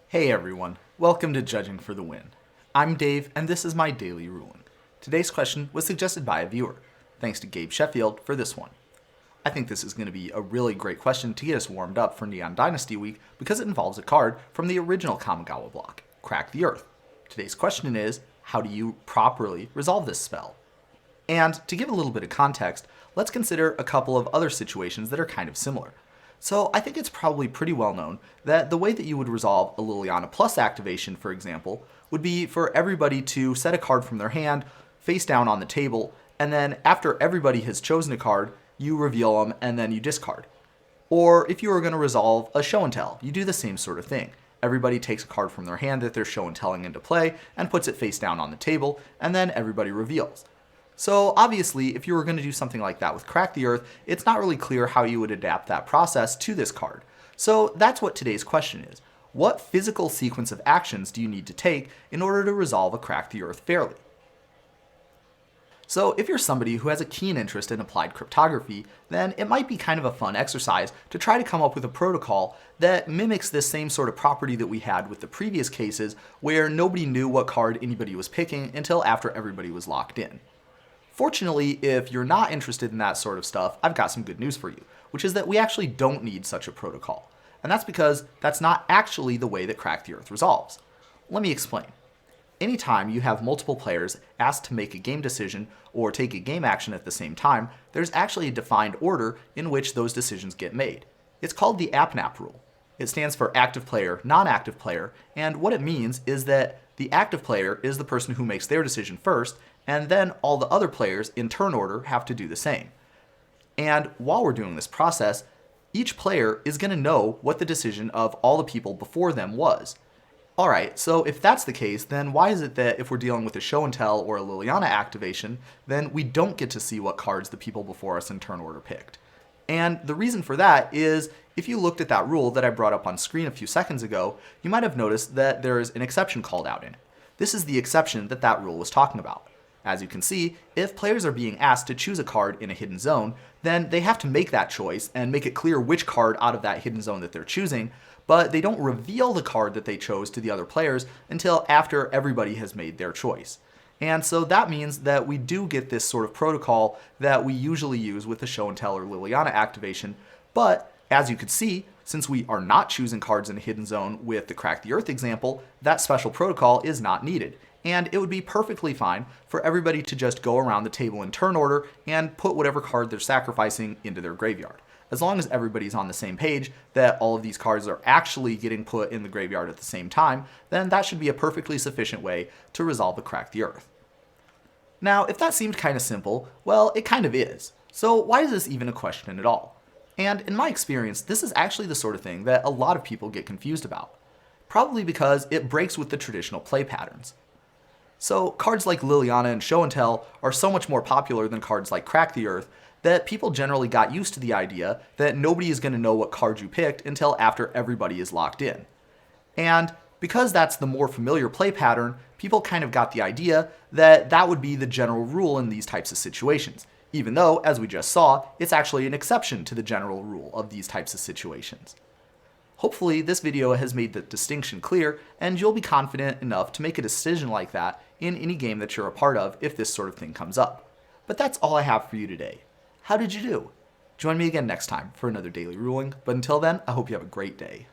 Hey everyone, welcome to Judging for the Win. I'm Dave, and this is my daily ruling. Today's question was suggested by a viewer. Thanks to Gabe Sheffield for this one. I think this is going to be a really great question to get us warmed up for Neon Dynasty Week because it involves a card from the original Kamigawa block, Crack the Earth. Today's question is, how do you properly resolve this spell? And to give a little bit of context, let's consider a couple of other situations that are kind of similar. So I think it's probably pretty well known that the way that you would resolve a Liliana Plus activation, for example, would be for everybody to set a card from their hand, face down on the table, and then after everybody has chosen a card, you reveal them and then you discard. Or if you were going to resolve a show and tell, you do the same sort of thing. Everybody takes a card from their hand that they're show and telling into play and puts it face down on the table, and then everybody reveals. So obviously, if you were going to do something like that with Crack the Earth, it's not really clear how you would adapt that process to this card. So that's what today's question is. What physical sequence of actions do you need to take in order to resolve a Crack the Earth fairly? So if you're somebody who has a keen interest in applied cryptography, then it might be kind of a fun exercise to try to come up with a protocol that mimics this same sort of property that we had with the previous cases where nobody knew what card anybody was picking until after everybody was locked in. Fortunately, if you're not interested in that sort of stuff, I've got some good news for you, which is that we actually don't need such a protocol. And that's because that's not actually the way that Crack the Earth resolves. Let me explain. Anytime you have multiple players asked to make a game decision or take a game action at the same time, there's actually a defined order in which those decisions get made. It's called the Appnap Rule. It stands for active player, non-active player, and what it means is that the active player is the person who makes their decision first, and then all the other players in turn order have to do the same. And while we're doing this process, each player is going to know what the decision of all the people before them was. Alright, so if that's the case, then why is it that if we're dealing with a show and tell or a Liliana activation, then we don't get to see what cards the people before us in turn order picked? And the reason for that is, if you looked at that rule that I brought up on screen a few seconds ago, you might have noticed that there is an exception called out in it. This is the exception that that rule was talking about. As you can see, if players are being asked to choose a card in a hidden zone, then they have to make that choice and make it clear which card out of that hidden zone that they're choosing, but they don't reveal the card that they chose to the other players until after everybody has made their choice. And so that means that we do get this sort of protocol that we usually use with the show and tell or Liliana activation, but as you can see, since we are not choosing cards in a hidden zone with the Crack the Earth example, that special protocol is not needed. And it would be perfectly fine for everybody to just go around the table in turn order and put whatever card they're sacrificing into their graveyard. As long as everybody's on the same page that all of these cards are actually getting put in the graveyard at the same time, then that should be a perfectly sufficient way to resolve a Crack the Earth. Now, if that seemed kind of simple, well, it kind of is. So why is this even a question at all? And in my experience, this is actually the sort of thing that a lot of people get confused about. Probably because it breaks with the traditional play patterns. So cards like Liliana and Show and Tell are so much more popular than cards like Crack the Earth that people generally got used to the idea that nobody is going to know what card you picked until after everybody is locked in. And because that's the more familiar play pattern, people kind of got the idea that that would be the general rule in these types of situations, even though, as we just saw, it's actually an exception to the general rule of these types of situations. Hopefully this video has made the distinction clear and you'll be confident enough to make a decision like that in any game that you're a part of if this sort of thing comes up. But that's all I have for you today. How did you do? Join me again next time for another daily ruling, but until then, I hope you have a great day.